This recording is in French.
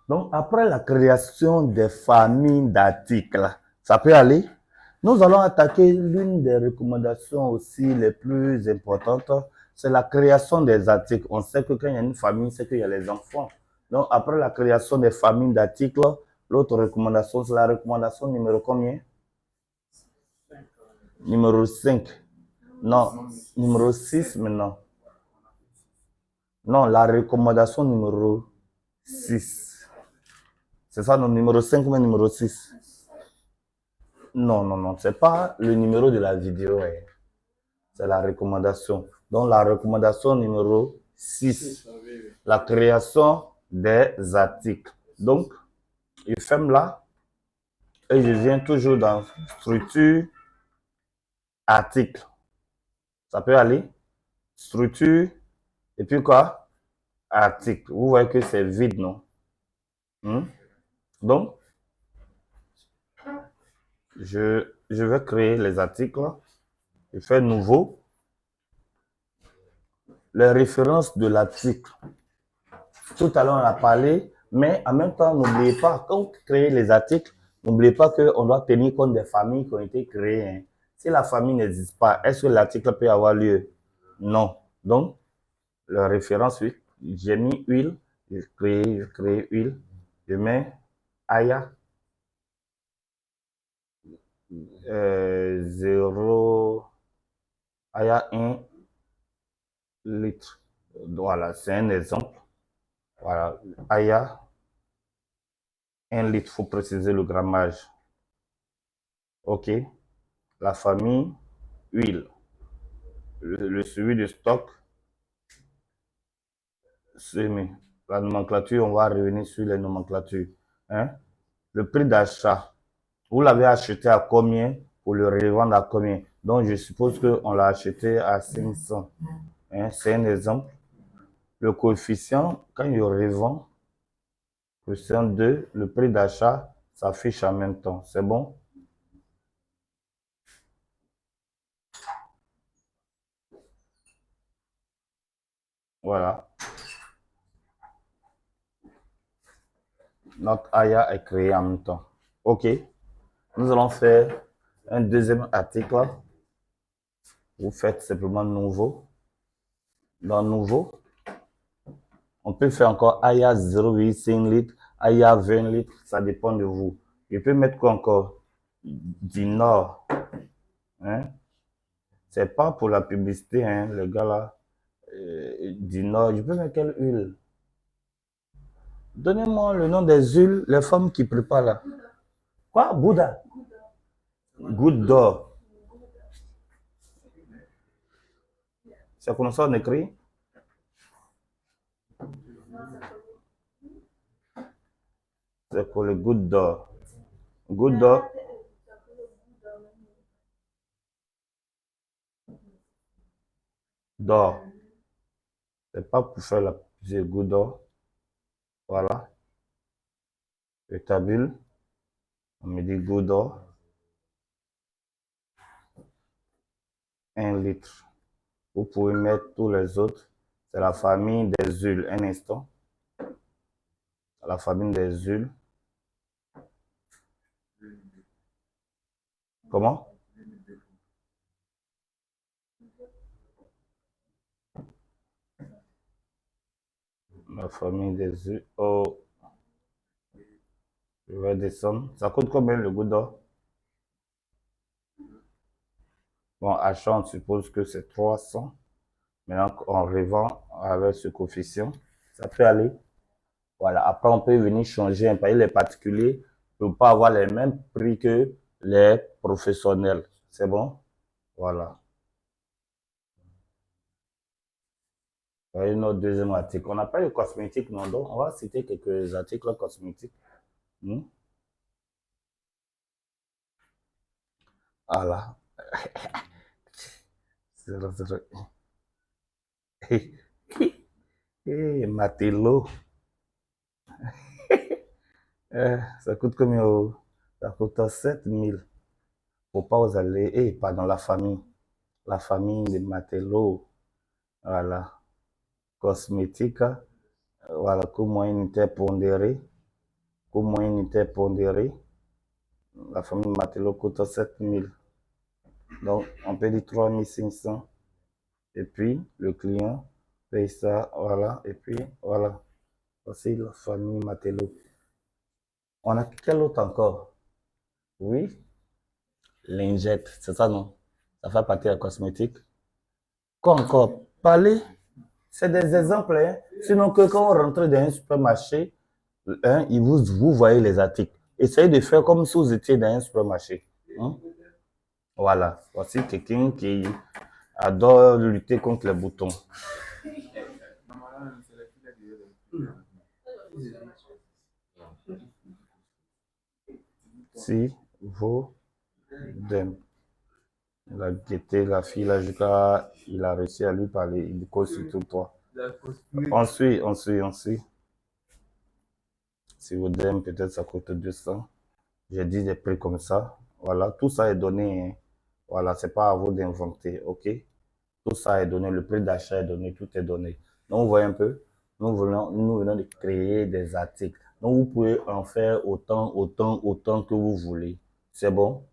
Donc, après la création des familles d'articles, ça peut aller. Nous allons attaquer l'une des recommandations aussi les plus importantes, c'est la création des articles. On sait que quand il y a une famille, c'est qu'il y a les enfants. Donc, après la création des familles d'articles, l'autre recommandation, c'est la recommandation numéro combien? Numéro 5. Non, numéro 6 maintenant. Non, la recommandation numéro 6. C'est ça, non, numéro 5 ou numéro 6? Non, non, non, c'est pas le numéro de la vidéo, hein. C'est la recommandation. Donc, la recommandation numéro 6, la création des articles. Donc, je ferme là et je viens toujours dans structure, article. Ça peut aller? Structure, et puis quoi? Article. Vous voyez que c'est vide, non? Donc, je vais créer les articles. Je fais nouveau. Les références de l'article. Tout à l'heure, on a parlé, mais en même temps, n'oubliez pas, quand vous créez les articles, n'oubliez pas qu'on doit tenir compte des familles qui ont été créées, hein. Si la famille n'existe pas, est-ce que l'article peut avoir lieu? Non. Donc, la référence, oui. J'ai mis huile, je crée huile. Je mets Aya 0, Aya 1 litre. Voilà, c'est un exemple. Voilà, Aya 1 litre, il faut préciser le grammage. OK. La famille, huile. Le suivi de stock, semé. La nomenclature, on va revenir sur les nomenclatures. Hein? Le prix d'achat, vous l'avez acheté à combien pour le revendre à combien? Donc, je suppose qu'on l'a acheté à 500. Hein? C'est un exemple. Le coefficient, quand il revend, coefficient 2, le prix d'achat s'affiche en même temps. C'est bon? Voilà. Notre AYA est créé en même temps. OK. Nous allons faire un deuxième article. Vous faites simplement nouveau. Dans nouveau, on peut faire encore AYA 0,5 litres, AYA 20 litres, ça dépend de vous. Je peux mettre quoi encore? Du Nord. Hein? C'est pas pour la publicité, hein, le gars là. Du Nord. Je peux mettre quelle huile? Donnez-moi le nom des huiles, les femmes qui préparent là. Quoi? Bouddha? Goutte d'or. C'est comme ça on écrit? C'est pour les gouttes d'or. Goutte d'or. D'or. C'est pas pour faire la goutte d'or. Voilà. Je tabule. On me dit goutte d'or. 1 litre. Vous pouvez mettre tous les autres. C'est la famille des huiles. Un instant. La famille des huiles. Comment? La famille des huiles. Oh, je vais descendre. Ça coûte combien le goutte d'or? Bon, achat, on suppose que c'est 300. Maintenant, on revend avec ce coefficient. Ça peut aller. Voilà. Après, on peut venir changer un peu. Les particuliers ne peuvent pas avoir les mêmes prix que les professionnels. C'est bon? Voilà. Voilà notre deuxième article. On n'a pas eu cosmétiques, non? Donc, on va citer quelques articles cosmétiques. Voilà. Matelot. Ça coûte combien? Ça coûte 7000. Faut pas vous aller. Pardon, la famille. La famille de Matelot. Voilà. Cosmétique. Voilà, coût moyen interpondéré. coût moyen unitaire pondéré. La famille Matelot coûte 7000. Donc, on peut dire 3500. Et puis, le client paye ça, voilà. Et puis, voilà. Voici la famille Matelot. On a quel autre encore? Oui, lingette, c'est ça, non? Ça fait partie de la cosmétique. Quoi encore? Parler, c'est des exemples. Hein? Sinon, que quand on rentre dans un supermarché, hein, vous voyez les articles. Essayez de faire comme si vous étiez dans un supermarché. Hein? Voilà. Voici quelqu'un qui adore lutter contre les boutons. Si vous d'aime la gaieté, la fille, là, jusqu'à il a réussi à lui parler, il cause sur tout toi. On suit. Si vous d'aime, peut-être ça coûte 200. J'ai dit des prix comme ça. Voilà, tout ça est donné. Hein. Voilà, c'est pas à vous d'inventer, ok? Tout ça est donné, le prix d'achat est donné, tout est donné. Donc, vous voyez un peu, nous venons de créer des articles. Donc, vous pouvez en faire autant que vous voulez. C'est bon?